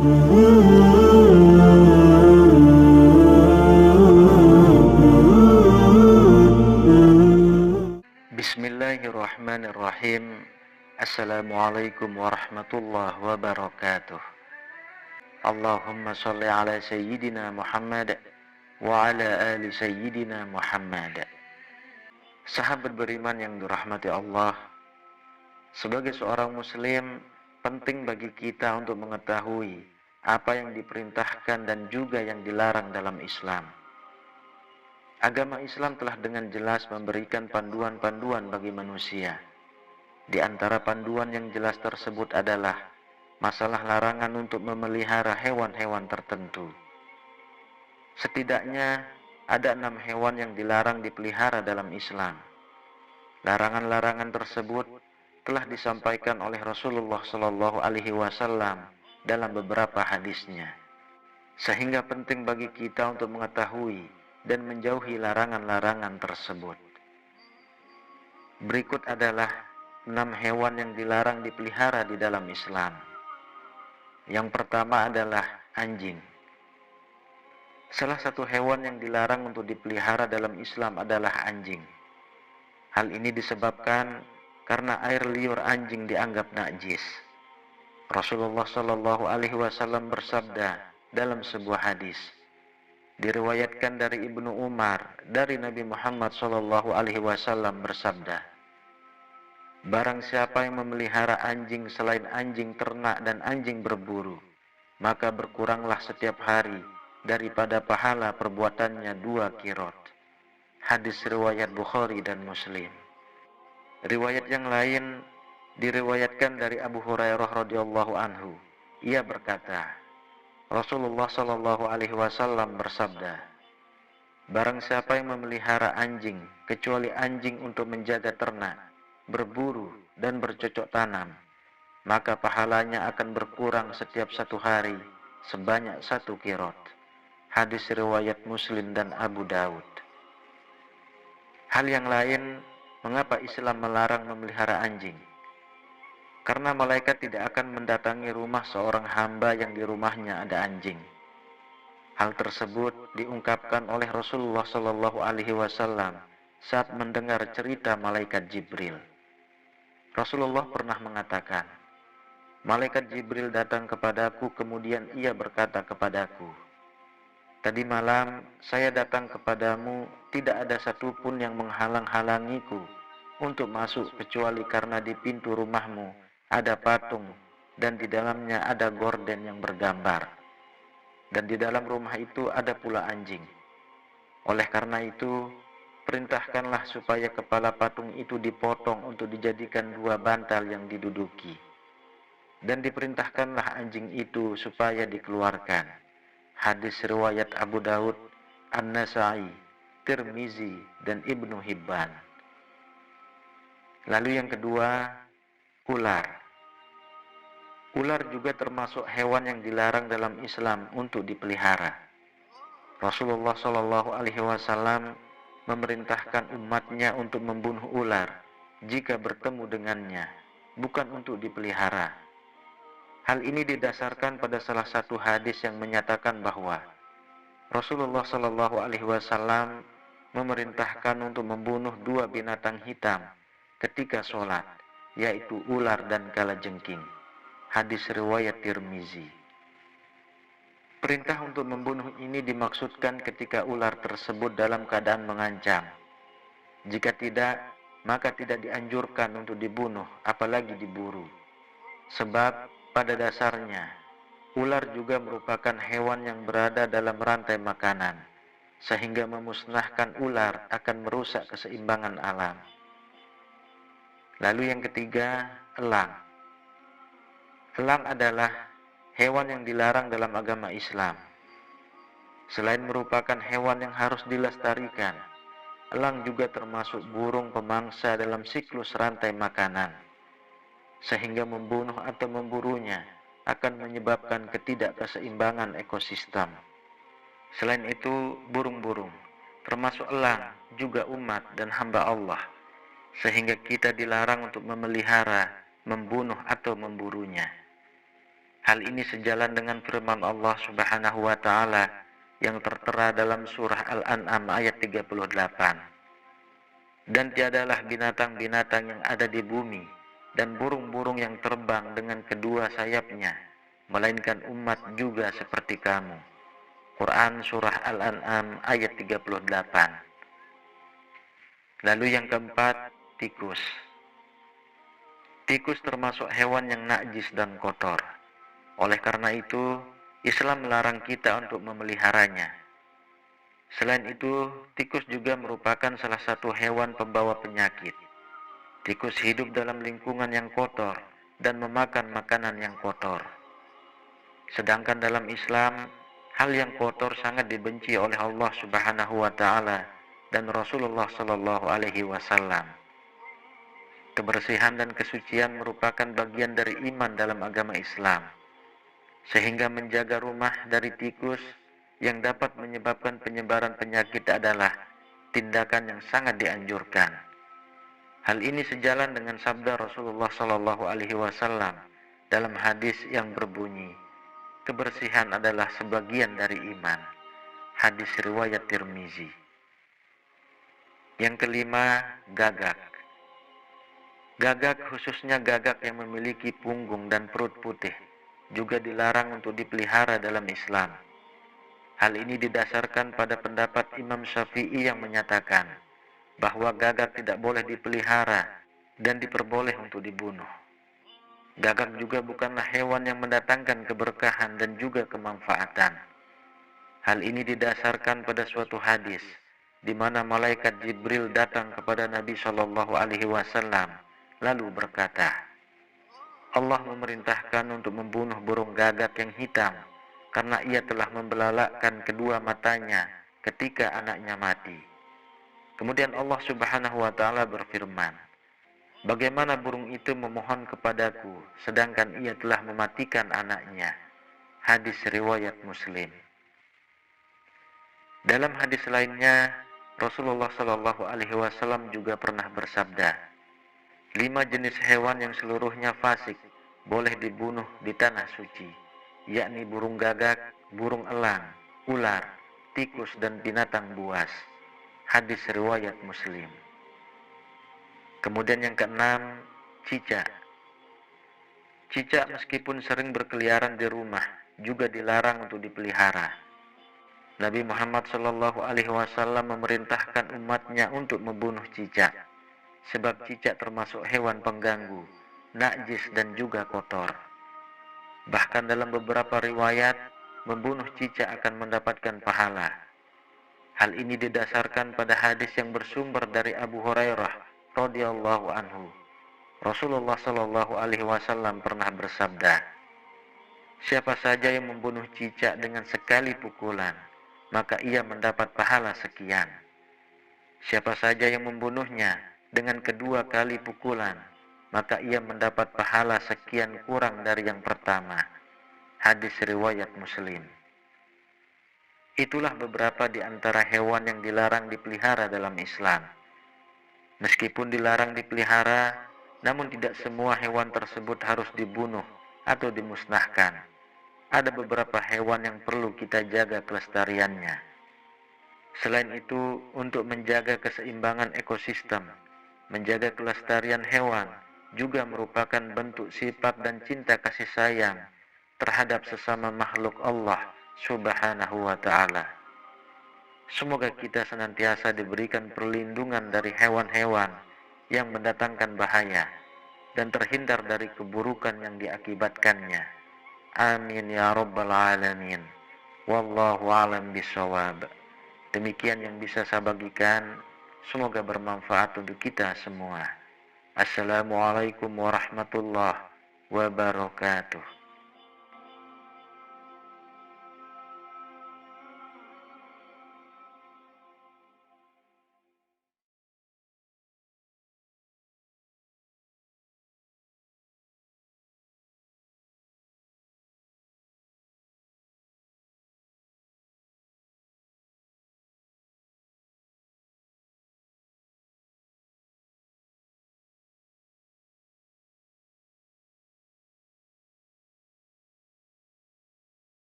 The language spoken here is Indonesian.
Bismillahirrahmanirrahim. Assalamualaikum warahmatullahi wabarakatuh. Allahumma sholli ala sayyidina Muhammad wa ala ali sayyidina Muhammad. Sahabat beriman yang dirahmati Allah, sebagai seorang muslim, penting bagi kita untuk mengetahui apa yang diperintahkan dan juga yang dilarang dalam Islam. Agama Islam telah dengan jelas memberikan panduan-panduan bagi manusia. Di antara panduan yang jelas tersebut adalah masalah larangan untuk memelihara hewan-hewan tertentu. Setidaknya ada 6 hewan yang dilarang dipelihara dalam Islam. Larangan-larangan tersebut telah disampaikan oleh Rasulullah SAW dalam beberapa hadisnya. Sehingga penting bagi kita untuk mengetahui dan menjauhi larangan-larangan tersebut. Berikut adalah 6 hewan yang dilarang dipelihara di dalam Islam. Yang pertama adalah anjing. Salah satu hewan yang dilarang untuk dipelihara dalam Islam adalah anjing. Hal ini disebabkan karena air liur anjing dianggap najis. Rasulullah SAW bersabda dalam sebuah hadis, diriwayatkan dari Ibnu Umar dari Nabi Muhammad SAW bersabda, barang siapa yang memelihara anjing selain anjing ternak dan anjing berburu, maka berkuranglah setiap hari daripada pahala perbuatannya 2 qirot. Hadis riwayat Bukhari dan Muslim. Riwayat yang lain diriwayatkan dari Abu Hurairah radhiyallahu anhu. Ia berkata, Rasulullah SAW bersabda, barang siapa yang memelihara anjing kecuali anjing untuk menjaga ternak, berburu dan bercocok tanam, maka pahalanya akan berkurang setiap 1 hari sebanyak 1 qirot. Hadis riwayat Muslim dan Abu Daud. Hal yang lain, mengapa Islam melarang memelihara anjing? Karena malaikat tidak akan mendatangi rumah seorang hamba yang di rumahnya ada anjing. Hal tersebut diungkapkan oleh Rasulullah SAW saat mendengar cerita malaikat Jibril. Rasulullah pernah mengatakan, malaikat Jibril datang kepadaku, kemudian ia berkata kepadaku, tadi malam saya datang kepadamu, tidak ada satupun yang menghalang-halangiku untuk masuk kecuali karena di pintu rumahmu ada patung dan di dalamnya ada gorden yang bergambar. Dan di dalam rumah itu ada pula anjing. Oleh karena itu, perintahkanlah supaya kepala patung itu dipotong untuk dijadikan 2 bantal yang diduduki. Dan diperintahkanlah anjing itu supaya dikeluarkan. Hadis riwayat Abu Daud, An-Nasa'i, Tirmizi, dan Ibnu Hibban. Lalu yang kedua, ular. Ular juga termasuk hewan yang dilarang dalam Islam untuk dipelihara. Rasulullah SAW memerintahkan umatnya untuk membunuh ular jika bertemu dengannya, bukan untuk dipelihara. Hal ini didasarkan pada salah satu hadis yang menyatakan bahwa Rasulullah SAW memerintahkan untuk membunuh 2 binatang hitam ketika sholat, yaitu ular dan kalajengking. Hadis riwayat Tirmizi. Perintah untuk membunuh ini dimaksudkan ketika ular tersebut dalam keadaan mengancam. Jika tidak, maka tidak dianjurkan untuk dibunuh, apalagi diburu. Sebab pada dasarnya, ular juga merupakan hewan yang berada dalam rantai makanan, sehingga memusnahkan ular akan merusak keseimbangan alam. Lalu yang ketiga, elang. Elang adalah hewan yang dilarang dalam agama Islam. Selain merupakan hewan yang harus dilestarikan, elang juga termasuk burung pemangsa dalam siklus rantai makanan, sehingga membunuh atau memburunya akan menyebabkan ketidakkeseimbangan ekosistem. Selain itu, burung-burung, termasuk elang, juga umat dan hamba Allah, sehingga kita dilarang untuk memelihara, membunuh atau memburunya. Hal ini sejalan dengan firman Allah Subhanahu wa taala yang tertera dalam surah Al-An'am ayat 38. Dan tiadalah binatang-binatang yang ada di bumi dan burung-burung yang terbang dengan kedua sayapnya, melainkan umat juga seperti kamu. Quran surah Al-An'am ayat 38. Lalu yang keempat, tikus. Tikus termasuk hewan yang najis dan kotor. Oleh karena itu, Islam melarang kita untuk memeliharanya. Selain itu, tikus juga merupakan salah satu hewan pembawa penyakit. Tikus hidup dalam lingkungan yang kotor dan memakan makanan yang kotor. Sedangkan dalam Islam, hal yang kotor sangat dibenci oleh Allah Subhanahu wa taala dan Rasulullah sallallahu alaihi wasallam. Kebersihan dan kesucian merupakan bagian dari iman dalam agama Islam, sehingga menjaga rumah dari tikus yang dapat menyebabkan penyebaran penyakit adalah tindakan yang sangat dianjurkan. Hal ini sejalan dengan sabda Rasulullah sallallahu alaihi wasallam dalam hadis yang berbunyi, kebersihan adalah sebagian dari iman. Hadis riwayat Tirmizi. Yang kelima, gagak. Gagak, khususnya gagak yang memiliki punggung dan perut putih, juga dilarang untuk dipelihara dalam Islam. Hal ini didasarkan pada pendapat Imam Syafi'i yang menyatakan bahwa gagak tidak boleh dipelihara dan diperboleh untuk dibunuh. Gagak juga bukanlah hewan yang mendatangkan keberkahan dan juga kemanfaatan. Hal ini didasarkan pada suatu hadis di mana malaikat Jibril datang kepada Nabi Shallallahu alaihi wasallam lalu berkata, Allah memerintahkan untuk membunuh burung gagak yang hitam karena ia telah membelalakkan kedua matanya ketika anaknya mati. Kemudian Allah Subhanahu wa taala berfirman, bagaimana burung itu memohon kepadaku sedangkan ia telah mematikan anaknya. Hadis riwayat Muslim. Dalam hadis lainnya, Rasulullah Shallallahu alaihi wasallam juga pernah bersabda, 5 jenis hewan yang seluruhnya fasik boleh dibunuh di tanah suci, yakni burung gagak, burung elang, ular, tikus, dan binatang buas. Hadis riwayat Muslim. Kemudian yang keenam, cicak. Cicak meskipun sering berkeliaran di rumah, juga dilarang untuk dipelihara. Nabi Muhammad SAW memerintahkan umatnya untuk membunuh cicak, sebab cicak termasuk hewan pengganggu, najis dan juga kotor. Bahkan dalam beberapa riwayat, membunuh cicak akan mendapatkan pahala. Hal ini didasarkan pada hadis yang bersumber dari Abu Hurairah radhiyallahu anhu. Rasulullah Shallallahu alaihi wasallam pernah bersabda, siapa saja yang membunuh cicak dengan sekali pukulan, maka ia mendapat pahala sekian. Siapa saja yang membunuhnya dengan kedua kali pukulan, maka ia mendapat pahala sekian kurang dari yang pertama. Hadis riwayat Muslim. Itulah beberapa di antara hewan yang dilarang dipelihara dalam Islam. Meskipun dilarang dipelihara, namun tidak semua hewan tersebut harus dibunuh atau dimusnahkan. Ada beberapa hewan yang perlu kita jaga kelestariannya. Selain itu, untuk menjaga keseimbangan ekosistem, menjaga kelestarian hewan juga merupakan bentuk sifat dan cinta kasih sayang terhadap sesama makhluk Allah Subhanahu wa ta'ala. Semoga kita senantiasa diberikan perlindungan dari hewan-hewan yang mendatangkan bahaya dan terhindar dari keburukan yang diakibatkannya. Amin ya rabbal alamin. Wallahu a'lam bishawab. Demikian yang bisa saya bagikan. Semoga bermanfaat untuk kita semua. Assalamualaikum warahmatullahi wabarakatuh.